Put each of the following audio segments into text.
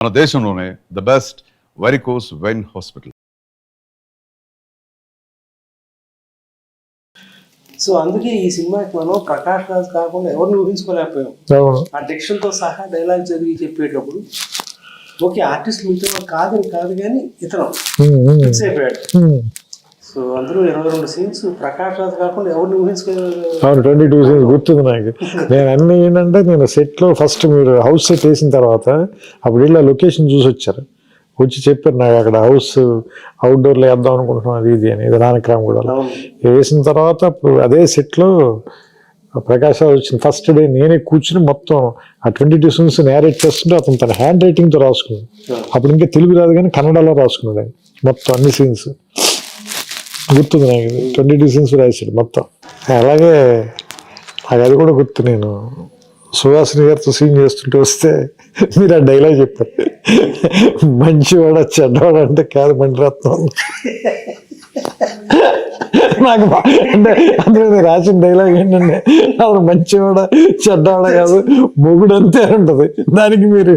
మన దేశంలోనే the best varicose vein hospital. So అందుకే ఈ సినిమాకి మనం ప్రకాష్ రాజ్ కాకుండా ఎవరిని ఊహించుకోలేకపోయాం. ఆ డిక్షన్తో సహా డైలాగ్ చదివి చెప్పేటప్పుడు ఓకే ఆర్టిస్ట్ మీతో కాదు కానీ ఇతను ఫిక్స్ అయిపోయాడు. సో అందులో 22 సీన్స్ ప్రకాష్ రాజ్ కాకుండా ఎవరిని ఊహించుకోలేదు. 22 సీన్స్ గుర్తుంది నాకు. నేను అన్ని ఏంటంటే నేను సెట్లో ఫస్ట్ మీరు హౌస్ సెట్ వేసిన తర్వాత అప్పుడు వెళ్ళి లొకేషన్ చూసి వచ్చారు, వచ్చి చెప్పారు నాకు అక్కడ హౌస్ అవుట్డోర్లో వేద్దాం అనుకుంటున్నాం అది ఇది అని. ఇది నానక్రామ్ కూడా వేసిన తర్వాత అప్పుడు అదే సెట్లో ప్రకాష్ రాజ్ వచ్చిన ఫస్ట్ డే నేనే కూర్చుని మొత్తం ఆ 22 సీన్స్ నేరేట్ చేస్తుంటే అతను తన హ్యాండ్ రైటింగ్తో రాసుకున్నాడు. అప్పుడు ఇంకా తెలుగు రాదు కానీ కన్నడలో రాసుకున్నాడు ఆయన మొత్తం అన్ని సీన్స్. గుర్తుంది నాకు, 22 సీన్స్ రాశాడు మొత్తం. అలాగే నాకు అది కూడా గుర్తు. నేను సుహాసిని గారితో సీన్ చేస్తుంటే వస్తే మీరు ఆ డైలాగ్ చెప్పారు, మంచివాడ చెడ్డవాడ అంటే కాదు మణిరత్నం. నాకు అంటే అందులో నేను రాసిన డైలాగ్ ఏంటంటే అసలు మంచివాడ చెడ్డవాడ కాదు మొగుడు అంతే ఉంటుంది. దానికి మీరు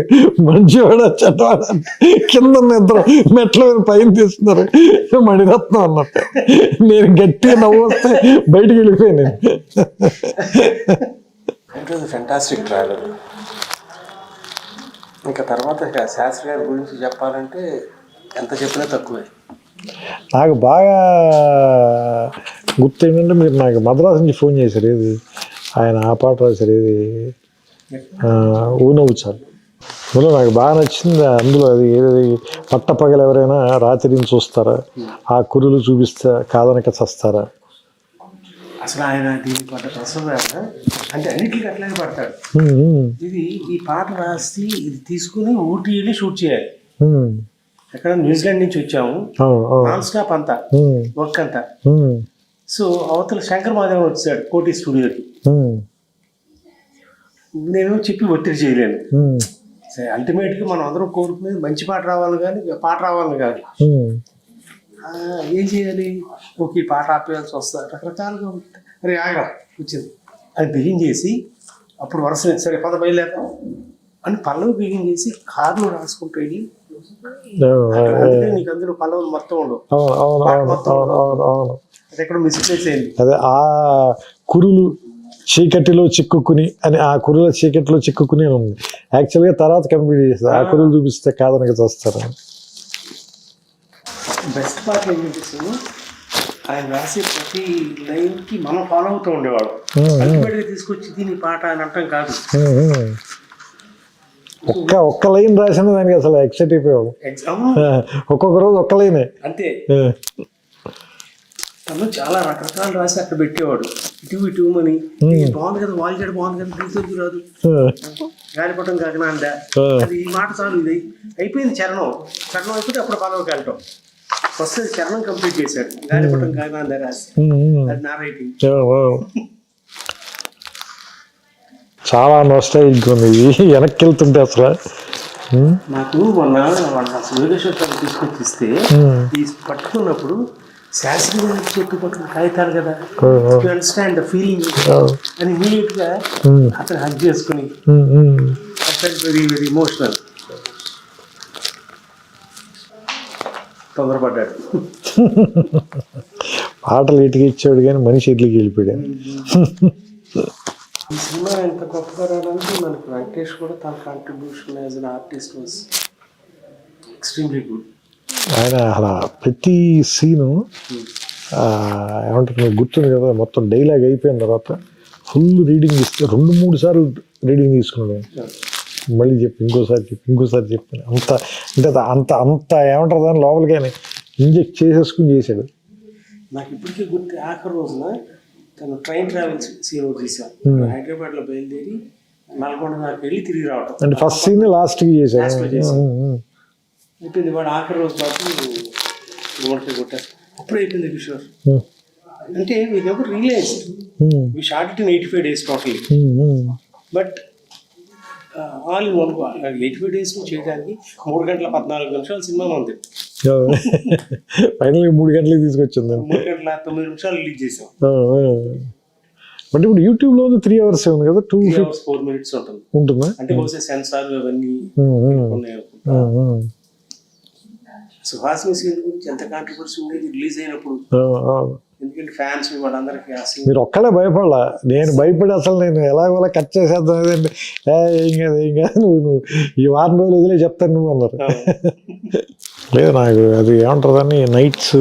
మంచివాడ చెడ్డవాడ అంటే కింద ఇద్దరు మెట్ల మీద పైన తీస్తున్నారు మణిరత్నం అన్నట్టు. నేను గట్టిగా నవ్వు వస్తే బయటికి వెళ్ళిపోయాను. Fantastic travel. ఇంకా తర్వాత శాస్త్రి గారి గురించి చెప్పాలంటే ఎంత చెప్పినా తక్కువే. నాకు బాగా గుర్తు ఏంటంటే మీరు నాకు మద్రాసు నుంచి ఫోన్ చేశారు, ఏది ఆయన ఆ పాట రాశారు, ఏది ఊనవుచారు. అందులో నాకు బాగా నచ్చింది. అందులో అది ఏది పట్టపగలు ఎవరైనా రాత్రిని చూస్తారా, ఆ కురులు చూపిస్తే కాదనక చస్తారా. అసలు ఆయన దీన్ని పడ్డ ప్రసంగా అంటే అన్నిటికీ అట్లాగే పడతాడు. ఇది ఈ పాట రాసి ఇది తీసుకుని ఊటీ వెళ్ళి షూట్ చేయాలి. ఎక్కడ న్యూజిలాండ్ నుంచి వచ్చాము, నాన్ స్టాప్ అంతా వర్క్ అంతా. సో అవతల శంకర్ మాధవన్ వచ్చాడు కోటి స్టూడియోకి. నేను చెప్పి ఒత్తిడి చేయలేను. అల్టిమేట్గా మనం అందరం కోరుకునేది మంచి పాట రావాలి కానీ పాట రావాలని కాదు. ఏం చేయాలి, ఓకే పాట ఆపేయాల్సి వస్తుంది, రకరకాలుగా ఉంటుంది. అరే ఆగా వచ్చింది అది బిగిన్ చేసి అప్పుడు వరుస సరే పద బయలుదేరతాం అని పల్లవి బిగిన్ చేసి కార్లో రాసుకుంటూ వెళ్ళి నీకు అందులో పల్లవులు మొత్తం ఉండవు. అది ఎక్కడ మిస్ప్లేస్ అయింది. అదే ఆ కురులు చీకటిలో చిక్కుకుని అని, ఆ కురుల చీకటిలో చిక్కుకుని ఉంది. యాక్చువల్గా తర్వాత కంప్లీట్ చేస్తారు, ఆ కురులు చూపిస్తే కాదనక చేస్తారు. బెస్ట్ పార్ట్ ఏంటంటే ఆయన రాసే ప్రతి లైన్కి మనం ఫాలో అవుతూ ఉండేవాడు. అల్టిమేట్గా తీసుకొచ్చి దీని పాట అని అంటాం కాదు. ఒక్క లైన్ రాసిన దానికి అసలు ఎక్సైట్ అయిపోయాడు. ఒక్కొక్క రోజు ఒక్క లైనే అంతే. తను చాలా రకరకాలు రాసి అక్కడ పెట్టేవాడు. ఇటు అని బాగుంది కదా, వాళ్ళు చేయడం బాగుంది కదా, తీసుకు రాదు గాలిపటం కాకనా అందా అది ఈ మాట చాలు, ఇది అయిపోయింది. చరణం అయిపోతే అప్పుడు పలవకి వెళ్ళటం ఫస్ట్ చరణం కంప్లీట్ చేశాడు. గాలిపటం కాకనా అందా రాసి అది నా రైటింగ్. చాలా నోస్టాల్జిక్ ఉంది ఇది వెనక్కి వెళ్తుంటే అసలు. నాకు మొన్న సూర్యేశ్వర తీసుకొచ్చి ఇస్తే ఈ పట్టుకున్నప్పుడు శాస్త్రి చెట్టు పట్టుకుని కాగితాలు కదా, అండర్స్టాండ్ ద ఫీలింగ్ అని ఇమీడియట్ గా అతను హగ్ చేసుకుని వెరీ వెరీ ఇమోషనల్. తొందరపడ్డాడు. పాటలు ఇటుకి ఇచ్చాడు కానీ మనిషి ఇట్లకి వెళ్ళిపోయాడు. ఈ సినిమా ఎంత గొప్పగా రావడానికి మనకు వెంకటేష్ కూడా తన contribution as an artist was extremely good. ఆయన అలా ప్రతి సీను ఏమంటారు మీకు గుర్తుంది కదా, మొత్తం డైలాగ్ అయిపోయిన తర్వాత ఫుల్ రీడింగ్ ఇస్తే 2-3 సార్లు రీడింగ్ తీసుకున్నాడు. మళ్ళీ ఇంకోసారి చెప్పాను అంత అంటే అంత అంత ఏమంటారు దాని లోపలికి ఆయన ఇంజెక్ట్ చేసేసుకుని చేశాడు. నాకు ఇప్పటికీ గుర్తు ఆఖరి రోజున తను ట్రైన్ ట్రావెల్స్ సీన్ తీసాను. హైదరాబాద్లో బయలుదేరి నల్గొండ దాకా వెళ్ళి తిరిగి రావటం అంటే ఫస్ట్ సీన్ లాస్ట్కి చేశాడు. అయిపోయింది వాడు ఆఖరి రోజు పాటు కొట్టారు. అప్పుడు అయిపోయింది కిషోర్. అంటే we never realised we shot it in 85 days totally. But all in one 85 days చేయడానికి 3 గంటల 14 నిమిషాలు సినిమా ఉంది. ఫైనల్ 3 గంటలకి తీసుకొచ్చింది. 3 గంటల 9 నిమిషాలు రిలీజ్ చేసాం. అంటే ఇప్పుడు యూట్యూబ్ లో 3 hours ఉంది కదా, 2 hours 4 minutes ఉంటుందా? అంటే బహుశా సెన్సార్ అవన్నీ ఉన్నాయి. సుహాసిని సీన్ గురించి ఎంత కాంట్రవర్సీ ఉండేది రిలీజ్ అయినప్పుడు, ఎందుకంటే ఫ్యాన్స్ వాళ్ళందరికీ ఆ సీన్ మీరు ఒక్కలే భయపడలా, నేను భయపడి అసలు నేను ఎలాగోలా కట్ చేసేద్దాం ఏదంటే ఏం కాదు నువ్వు ఈ వారం రోజులు వదిలే చెప్తాను నువ్వు అన్నారు. లేదు నాకు అది ఏమంటుందని నైట్స్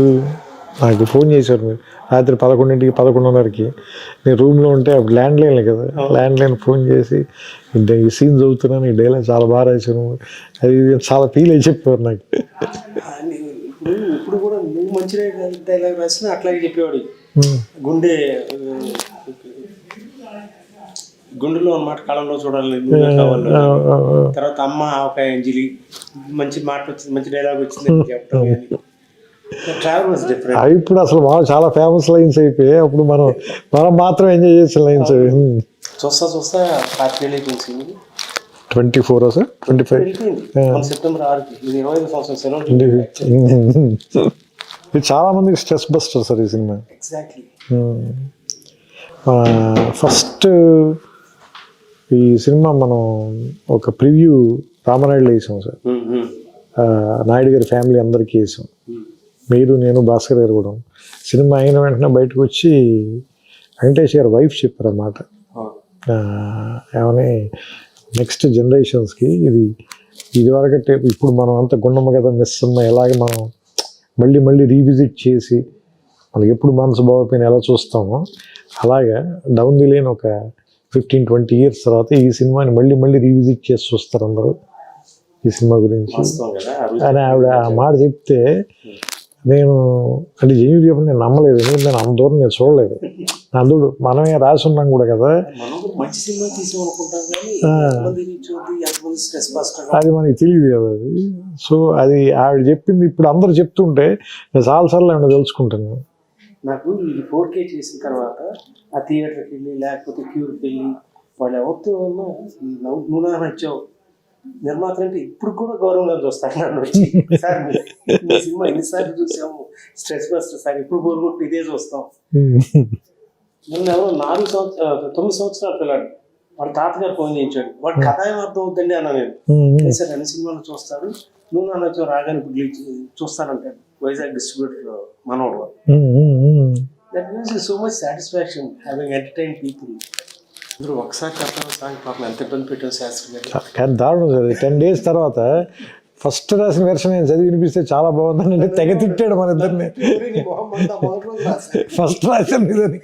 నాకు ఫోన్ చేశారు మీరు రాత్రి 11ంటికి 11:30కి నేను రూమ్లో ఉంటే అప్పుడు ల్యాండ్లైన్లే కదా, ల్యాండ్లైన్ ఫోన్ చేసి ఈ సీన్ చదువుతున్నాను, ఈ డైలాగ్ చాలా బాగా రాశాను, అది చాలా ఫీల్ అయ్యి చెప్పారు నాకు. ఇప్పుడు కూడా నువ్వు మంచి డైలాగ్ రాసినా అట్లాగే చెప్పేవాడు. గుండెలో అన్నమాట, కాలంలో చూడాలి తర్వాత అమ్మ ఒక అంజలి మంచి మాట వచ్చింది, మంచి డైలాగ్ వచ్చింది చెప్పడం. Travel was different. అవి ఇప్పుడు అసలు చాలా ఫేమస్ లైన్స్ అయిపోయాయి. అప్పుడు మనం మాత్రం ఎంజాయ్ చేసిన లైన్స్ అవి. చూస్తా 24 సార్ 25 సెప్టెంబర్ 6కి, ఇది 25 సంవత్సరం సెలవు. ఇది చాలా మందికి స్ట్రెస్ బస్టర్ సార్ ఈ సినిమా. ఎగ్జాక్ట్లీ. ఫస్ట్ ఈ సినిమా మనం ఒక ప్రివ్యూ రామనాయుడులో వేసాం సార్, నాయుడు గారి ఫ్యామిలీ అందరికీ వేసాం, మీరు నేను భాస్కర్ గారు కూడా. సినిమా అయిన వెంటనే బయటకు వచ్చి వెంకటేష్ గారు వైఫ్ చెప్పారు అన్నమాట, ఏమని నెక్స్ట్ జనరేషన్స్కి ఇది వరకంటే ఇప్పుడు మనం అంత గుండమ్మ కథ మిస్ ఉన్న ఎలాగే మనం మళ్ళీ రీవిజిట్ చేసి మనకి ఎప్పుడు మనసు బాగోపోయిన ఎలా చూస్తామో అలాగా డౌన్ ది లేన్ ఒక 15-20 years తర్వాత ఈ సినిమాని మళ్ళీ రీవిజిట్ చేసి చూస్తారు అందరూ ఈ సినిమా గురించి అని ఆవిడ ఆ మాట చెప్తే నేను అంటే జెన్యూన్ చెప్పి నేను నమ్మలేదు, ఎందుకంటే నేను అంత దూరం నేను చూడలేదు. అందుడు మనమే రాసి ఉన్నాం కూడా కదా, అది మనకి తెలియదు కదా అది. సో అది ఆవిడ చెప్పింది ఇప్పుడు అందరు చెప్తుంటే నేను చాలాసార్లు ఆవిడ తెలుసుకుంటాను. నాకు ఇది 4K చేసిన తర్వాత ఆ థియేటర్కి వెళ్ళి లేకపోతే క్యూర్కి వెళ్ళి వాళ్ళు ఎవరితో నువ్వు నచ్చావు నిర్మాత అంటే ఇప్పుడు కూడా గౌరవంగా చూస్తాను నన్ను వచ్చి, సార్ మీ సినిమా ఎన్నిసార్లు చూసాము స్ట్రెస్ బస్టర్ సార్, ఇప్పుడు కోరుకుంటూ ఇదే చూస్తాం. నన్ను ఎవరో 9 సంవత్సరాలు పిల్లాడు వాళ్ళ తాతగారు ఫోన్ చేయించాడు, వాడు కథ ఏం అర్థం అవుతుందండి అన్నా నేను. సార్ అన్ని సినిమాలు చూస్తారు, నువ్వు నాన్న వచ్చావు రాగానే చూస్తానంటాడు వైజాగ్ డిస్ట్రిబ్యూటర్ మనోడు. That means so much satisfaction having entertain people. అందరూ ఒకసారి కథలో సాంగ్ పాపం ఎంత ఇబ్బంది పెట్టారు శాస్త్రి గారు. కానీ దారుణం సార్ 10 days తర్వాత ఫస్ట్ రాసిన వెర్షన్ నేను చదివి వినిపిస్తే చాలా బాగుందని తెగ తిట్టాడు మన ఇద్దరిని. ఫస్ట్ రాసిన ఇదని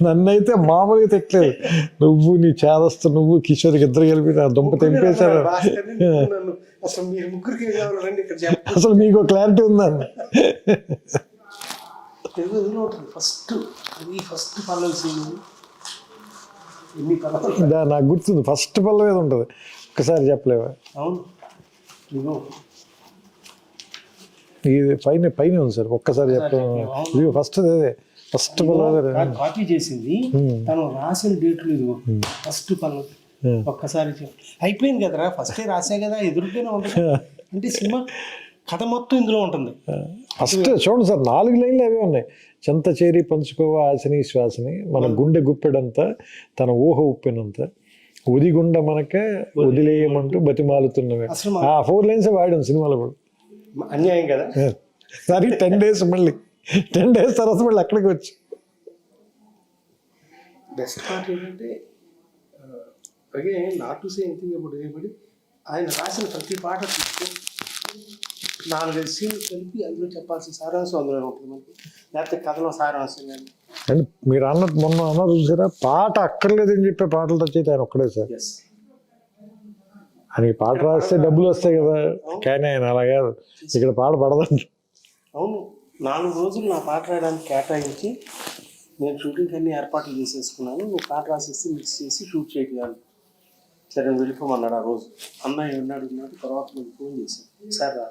నన్నైతే మామూలుగా తిట్టలేదు, నువ్వు నీ చేదస్తు నువ్వు కిషోర్కి ఇద్దరు కలిపి నా దుంప తెంపేశారు, అసలు మీకు క్లారిటీ ఉందని. నాకు గుర్తుంది ఫస్ట్ పల్లవి ఏది ఉంటుంది, ఒక్కసారి చెప్పలేవా? ఇది పైన ఉంది సార్, ఒక్కసారి చెప్పలేదు. ఫస్ట్ అదే ఫస్ట్ పల్లవి కాపీ చేసింది తను రాసిన డేట్లు, ఇది ఫస్ట్ పల్లవి ఒక్కసారి అయిపోయింది కదరా, ఫస్టే రాసే కదా ఎదురుగానే ఉంటుంది అంటే సినిమా కథ మొత్తం ఇందులో ఉంటుంది. ఫస్ట్ చూడండి సార్ 4 లైన్లు అవే ఉన్నాయి. చెంత చేరి పంచుకోవా ఆశని శ్వాసని, మన గుండె గుప్పెడంతా తన ఊహ ఉప్పినంత, ఉదిగుండ మనకే వదిలేయమంటూ బతిమాలుతున్నవే. ఆ 4 lines వాడాం సినిమాలో కూడా. అన్యాయం కదా సరే 10 days మళ్ళీ 10 days తర్వాత మళ్ళీ అక్కడికి వచ్చి. బెస్ట్ పార్ట్ ఏంటంటే again not to say anything about anybody, ఆయన రాసిన ప్రతి పాట 4-5 సీన్లు కలిపి అందులో చెప్పాల్సిన సారాంశం అందులో ఉంటుంది మనకి, లేకపోతే కథలో సారాంశం కానీ. అండ్ మీరు మొన్న అన్నారు చూసారా, పాట అక్కర్లేదని చెప్పే పాటలు తెచ్చేది ఆయన ఒక్కడే సార్. అని పాట రాస్తే డబ్బులు వస్తాయి కదా, కానీ ఆయన అలా కాదు, ఇక్కడ పాట పడదండి. అవును, 4 రోజులు నా పాట రాయడానికి కేటాయించి నేను షూటింగ్కి అన్ని ఏర్పాట్లు చేసేసుకున్నాను, నువ్వు పాట రాసేసి మిక్స్ చేసి షూట్ చేయగలను. సరే వెళ్ళిపోమన్నాడు ఆ రోజు. అన్నయ్య ఉన్నాడు తర్వాత నేను ఫోన్ చేశాను, సార్ రా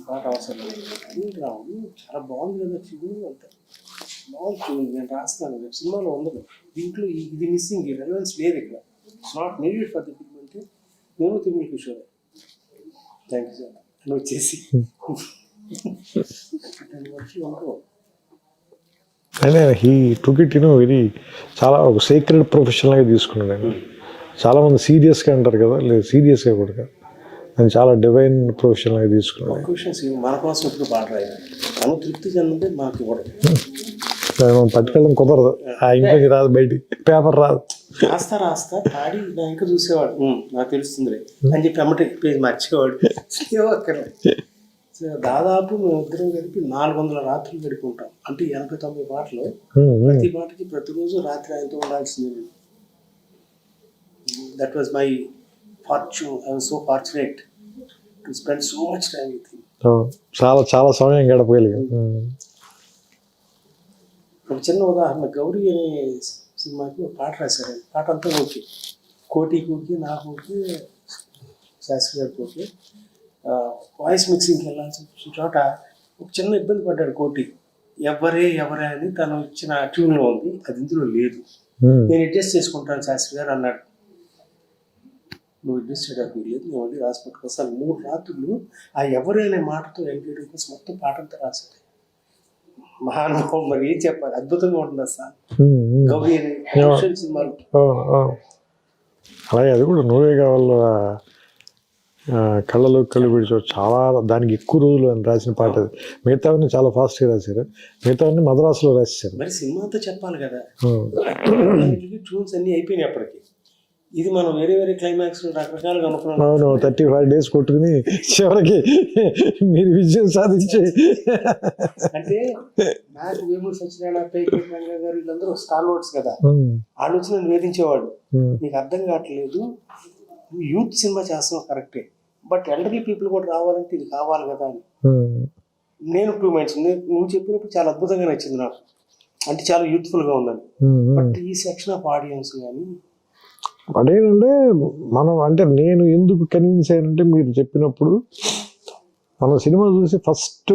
పాట అవసరం లేదు రావు, చాలా బాగుంది కదా చూడు అంత బాగుంది చూడండి, నేను రాస్తాను సినిమాలో ఉండదు, దీంట్లో ఇది మిస్సింగ్, ఈ రెలవెన్స్ లేదు ఇక్కడ, it's not needed for the film అంటే నేను Tirumala Kishore thank you sir అని వచ్చేసి అయినా హీ టుక్ ఇట్ వెరీ చాలా ఒక సీక్రెట్ ప్రొఫెషనల్గా తీసుకున్నాడు ఆయన. చాలామంది సీరియస్గా అంటారు కదా, లేదు సీరియస్గా కూడా కాదు, అది చాలా డివైన్ ప్రొఫెషన్ లాగా తీసుకున్నాను. ఒక్క విషయం, మన కోసం ఇప్పుడు పాట రాయాలి, మనం తృప్తి చెందితే మాకు ఇవ్వడం, మనం పట్టుకెళ్ళడం కుదరదు, ఆ ఇంటికి రాదు, బయటికి పేపర్ రాదు. రాస్తా పాడి నా ఇంకా చూసేవాడు, నాకు తెలుస్తుందిలే అని చెప్పి అమ్మటే పేజ్ మార్చేవాడు. సో దాదాపు మేము ఇద్దరం కలిపి 400 రాత్రులు గడుపుకుంటాం. అంటే 89 పాటలు, ప్రతి పాటకి ప్రతిరోజు రాత్రి ఆయనతో ఉండాల్సింది. That was my fortune. I was so fortunate to spend so much time with him. చాలా చాలా సమయం గడపగలిగాం. ఒక చిన్న ఉదాహరణ, గౌరీ అనే సినిమాకి ఒక పాట రాశారు. పాట అంతా ఓకే, కోటికి నా కోటి శాస్త్రి గారి కోటి, వాయిస్ మిక్సింగ్కి వెళ్ళాల్సిన చోట ఒక చిన్న ఇబ్బంది పడ్డాడు కోటి. ఎవరే అని తను ఇచ్చిన ట్యూన్లో ఉంది, అది ఇందులో లేదు, నేను అడ్జస్ట్ చేసుకుంటాను శాస్త్రి గారు అన్నాడు. నువ్వు అడ్జస్ట్ చేయడానికి లేదు, నేను మళ్ళీ రాసి పెట్టుకొస్తాను. 3 రాత్రులు ఆ ఎవరే అనే మాటతో ఎంకేయడం కోసం మొత్తం పాట అంతా రాశాడు. మహానుభావం, మరి ఏం చెప్పాలి, అద్భుతంగా ఉంటుంది సార్ గౌరీ అనే సినిమాలో. అలాగే అది కూడా నువ్వే కావాలి, కళ్ళలో కళ్ళు పిడిచో చాలా, దానికి ఎక్కువ రోజులు అని రాసిన పాట అది. మిగతావన్నీ చాలా ఫాస్ట్గా రాశారు, మిగతావన్నీ మద్రాసులో రాశారు. మరి సినిమా అంతా చెప్పాలి కదా, ట్యూన్స్ అన్నీ అయిపోయినాయి అప్పటికి. ఇది మనం వేరే క్లైమాక్స్ రకరకాలుగా అనుకున్నాం. అవును, 35 days కొట్టుకుని చివరికి మీరు విజయం సాధించే. అంటే నాకు వేమూరి సత్యనారాయణ, పైకి రంగా గారు వీళ్ళందరూ స్టార్ వర్డ్స్ కదా, వాళ్ళు వచ్చి నన్ను వేధించేవాడు. నీకు అర్థం కావట్లేదు, యూత్ సినిమా చేస్తున్నావు కరెక్టే, బట్ ఎల్డర్లీ పీపుల్ కూడా రావాలంటే ఇది కావాలి కదా అని. నేను 2 minds, నువ్వు చెప్పినప్పుడు చాలా అద్భుతంగా నచ్చింది నాకు, అంటే చాలా యూత్ఫుల్గా ఉందని. బట్ ఈ సెక్షన్ ఆఫ్ ఆడియన్స్ కానీ అదేనంటే మనం, అంటే నేను ఎందుకు కన్విన్స్ అయ్యానంటే మీరు చెప్పినప్పుడు మన సినిమా చూసి ఫస్ట్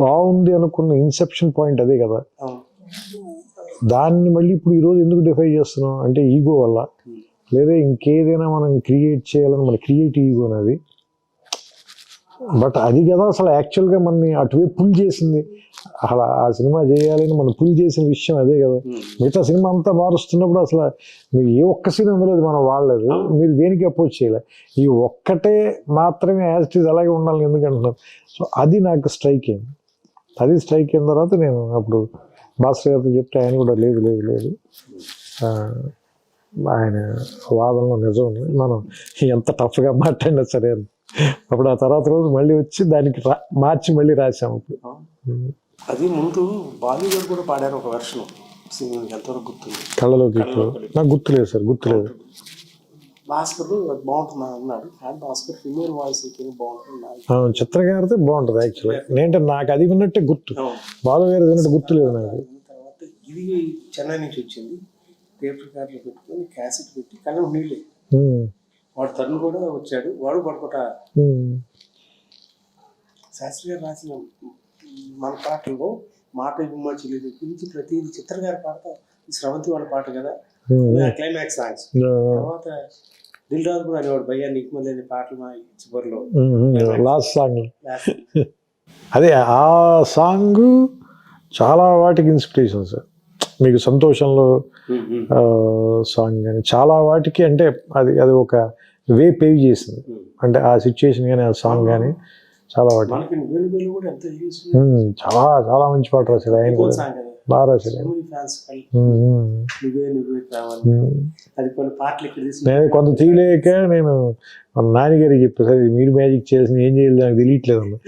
బాగుంది అనుకున్న ఇన్సెప్షన్ పాయింట్ అదే కదా. దాన్ని మళ్ళీ ఇప్పుడు ఈరోజు ఎందుకు డిఫై చేస్తున్నాం అంటే ఈగో వల్ల, లేదా ఇంకేదైనా మనం క్రియేట్ చేయాలని మన క్రియేటివ్ ఈగో అనేది. బట్ అది కదా అసలు యాక్చువల్గా మనని అటువైపు పుల్ చేసింది, అసలు ఆ సినిమా చేయాలని మనం పుల్ చేసిన విషయం అదే కదా. మిగతా సినిమా అంతా మారుస్తున్నప్పుడు అసలు మీరు ఏ ఒక్క సీన్ అందులో మనం వాడలేదు, మీరు దేనికి అపోజ్ చేయలేదు, ఈ ఒక్కటే మాత్రమే యాజ్ ఇట్ ఈజ్ అలాగే ఉండాలని ఎందుకంటున్నాం. సో అది నాకు స్ట్రైక్ అయింది. అది స్ట్రైక్ అయిన తర్వాత నేను అప్పుడు భాస్కర్ గారితో చెప్తే ఆయన కూడా లేదు ఆయన వాదనలో నిజం ఉంది, మనం ఎంత టఫ్గా మాట్లాడినా సరే అని. అప్పుడు ఆ తర్వాత రోజు మళ్ళీ వచ్చి దానికి మార్చి మళ్ళీ రాసాము. అది ముందు బాలీవుడ్ కూడా పాడారు ఒక వెర్షన్, ఎంతవరకు గుర్తుంది, కళ్ళలోకి. నాకు గుర్తులేదు సార్, గుర్తులేదు. భాస్కర్ బాగుంటుంది అన్నాడు, భాస్కర్ ఫిమేల్ వాయిస్ అయితే బాగుంటుంది. చిత్ర గారితో బాగుంటుంది యాక్చువల్గా. నేనంటే నాకు అది విన్నట్టే గుర్తు, బాలు గారు విన్నట్టు గుర్తులేదు నాకు. తర్వాత ఇది చెన్నై నుంచి వచ్చింది, టేప్ రికార్డులో పెట్టుకొని క్యాసెట్ పెట్టి కళ్ళం నీళ్ళే. వాడు తరుణ్ కూడా వచ్చాడు, వాడు పడుకోట. శాస్త్రి గారు రాసిన మన పాటల్లో మాట గుమ్మ చెల్లి దగ్గర నుంచి ప్రతిదీ చిత్ర గారి పాట, స్రవంతి వాళ్ళ పాట కదా క్లైమాక్స్ సాంగ్స్. తర్వాత దిల్ రాజు కూడా అనేవాడు, భయ్యా నీకు మళ్ళీ అనే పాటలు మా చివరిలో లాస్ట్ సాంగ్. అదే ఆ సాంగ్ చాలా వాటికి ఇన్స్పిరేషన్ సార్. మీకు సంతోషంలో సాంగ్ కానీ చాలా వాటికి, అంటే అది ఒక వే పేవ్ చేసింది, అంటే ఆ సిచ్యుయేషన్ కానీ ఆ సాంగ్ కానీ చాలా వాటికి చాలా చాలా మంచి పాట రాశాడు ఆయన కూడా, బాగా రాశాడు. నేను కొంత తీయలేక నేను మన నాన్నగారికి చెప్పాను, సరే మీరు మ్యాజిక్ చేయాల్సిన ఏం చేయాలి నాకు తెలియట్లేదు అన్న.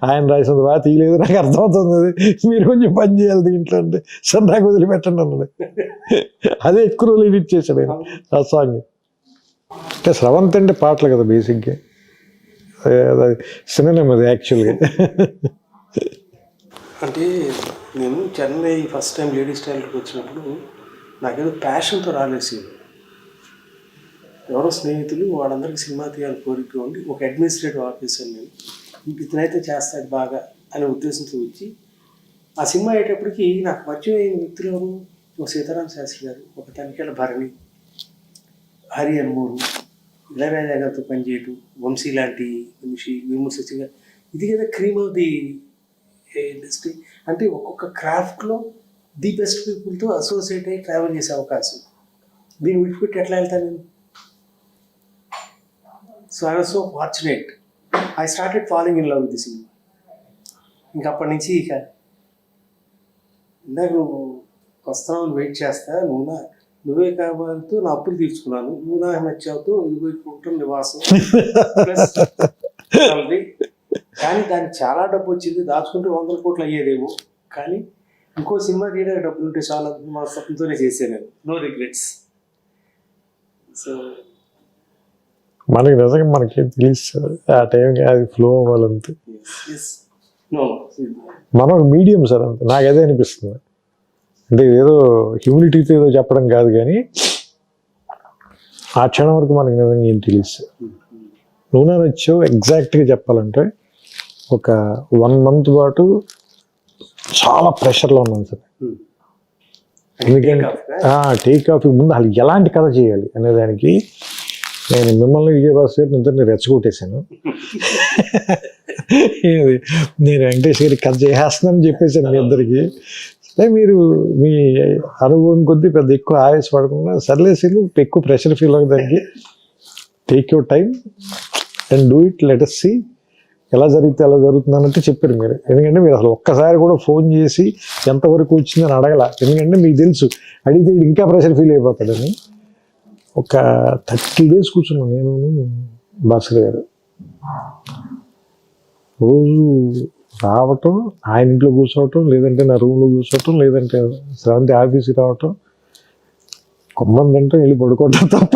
ఆయన రాసినంత బాగా తీయలేదు, నాకు అర్థమవుతుంది, మీరు కొంచెం పని చేయాలి దీంట్లో అంటే, సార్ నాకు వదిలిపెట్టండి అన్నది. అదే ఎక్కువ రోజులు ఎడిట్ చేశాడు ఆయన ఆ సాంగ్. అంటే స్రవంత్ అంటే పాటలు కదా బేసిక్గా, అది సినిమా అది యాక్చువల్గా. అంటే నేను చెన్నై ఫస్ట్ టైం లేడీస్ టైలర్కి వచ్చినప్పుడు నాకేదో ప్యాషన్తో రాలేసి, ఎవరో స్నేహితులు వాళ్ళందరికీ సినిమా తీయాలని కోరిక ఉండి ఒక అడ్మినిస్ట్రేటివ్ ఆఫీసర్ నేను, ఇతనైతే చేస్తాడు బాగా అనే ఉద్దేశంతో వచ్చి ఆ సినిమా అయ్యేటప్పటికి నాకు పరిచయం అయిన వ్యక్తులు ఒక సీతారాం శాస్త్రి గారు, ఒక తనిఖీల భరణి, హరి అన్మూరు, ఇళయరాజా గారితో పనిచేయటం, వంశీ లాంటి మనిషి, వేమూరి సత్య గారు. ఇది కదా క్రీమ్ ఆఫ్ ది ఇండస్ట్రీ. అంటే ఒక్కొక్క క్రాఫ్ట్లో ది బెస్ట్ పీపుల్తో అసోసియేట్ అయ్యి ట్రావెల్ చేసే అవకాశం. దీన్ని విడిచిపెట్టి ఎట్లా వెళ్తాను నేను? So I was so fortunate. I started following in love with the cinema. ఇంకా అప్పటి నుంచి ఇక ఇందాక నువ్వు వస్తున్నావు వెయిట్ చేస్తా, నువ్వే కావాలంటూ నా అప్పులు తీర్చుకున్నాను, నువ్వు నాకు నచ్చావుతూ ఇదిగో ఇప్పుడు ఉంటుంది నివాసం ప్లస్ salary. కానీ దానికి చాలా డబ్బు వచ్చింది, దాచుకుంటే 100 కోట్లు అయ్యేదేమో. కానీ ఇంకో సినిమా తీయడానికి డబ్బులు ఉంటే చాలా మా స్వప్నంతోనే చేశాను నేను. No regrets. సో మనకి నిజంగా మనకేం తెలుసు ఆ టైంకి అది ఫ్లో అవ్వాలంతే. నో మనం ఒక మీడియం సార్ అంతే, నాకు అదే అనిపిస్తుంది. అంటే ఏదో హ్యూమిలిటీతో ఏదో చెప్పడం కాదు, కానీ ఆ క్షణం వరకు మనకి నిజంగా ఏం తెలుసు. నువ్వు నా వచ్చావు ఎగ్జాక్ట్గా చెప్పాలంటే ఒక 1 month పాటు చాలా ప్రెషర్లో ఉన్నాను సార్. ఎందుకంటే టేక్ ఆఫ్ ముందు అసలు ఎలాంటి కథ చేయాలి అనే దానికి నేను మిమ్మల్ని విజయభాస్ గారిని ఇద్దరిని రెచ్చగొట్టేశాను. నేను వెంకటేష్ గారికి కథ చేసేస్తున్నానని చెప్పేశాను మీ ఇద్దరికి. మీరు మీ అనుభవం కొద్దీ పెద్ద ఎక్కువ ఆవేశపడకుండా సర్లేసి ఎక్కువ ప్రెషర్ ఫీల్ అవ్వడానికి take your time and do it, let us see ఎలా జరిగితే ఎలా జరుగుతుంది అన్నట్టు చెప్పారు మీరు. ఎందుకంటే మీరు అసలు ఒక్కసారి కూడా ఫోన్ చేసి ఎంతవరకు వచ్చిందని అడగల. ఎందుకంటే మీకు తెలుసు అడిగితే ఇంకా ప్రెషర్ ఫీల్ అయిపోతాడని. ఒక 30 days కూర్చున్నాను నేను భాస్కర్ గారు. రోజు రావటం, ఆయన ఇంట్లో కూర్చోవటం, లేదంటే నా రూమ్లో కూర్చోవటం, లేదంటే శ్రవంతి ఆఫీస్కి రావటం, కొమ్మం తింటాం, వెళ్ళి పడుకోవటం తప్ప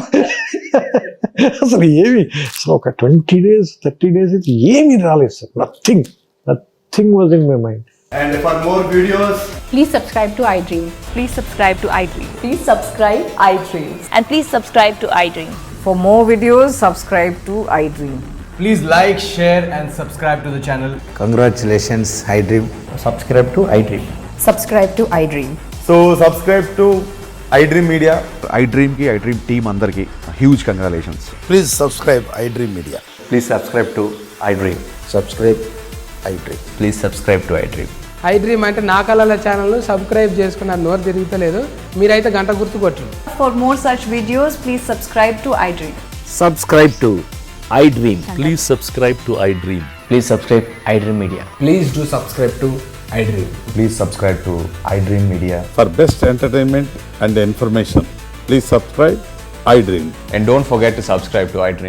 అసలు ఏమి అసలు ఒక 20 days 30 days అయితే ఏమీ రాలేదు sir. Nothing was in my mind. And for more videos, Please subscribe to iDream. Please subscribe to iDream. Please subscribe iDream. And please subscribe to iDream. For more videos, subscribe to iDream. please like, share and subscribe to the channel. Congratulations, iDream. Subscribe to iDream. Subscribe to iDream. So subscribe to iDream Media. iDream team అందరికి huge congratulations. Please subscribe iDream Media. Please subscribe to iDream. Subscribe iDream. Please subscribe to iDream. iDream అంటే నా కళల channel subscribe చేసుకున్న నోరు తిరుగుతలేదు, మీరైతే గంట గుర్తు కొట్టండి. For more such videos, please subscribe to iDream. Subscribe to iDream. Please subscribe to iDream. Please subscribe iDream Media. Please do subscribe to iDream. Please subscribe to iDream Media. For best entertainment and information, please subscribe iDream. And don't forget to subscribe to iDream.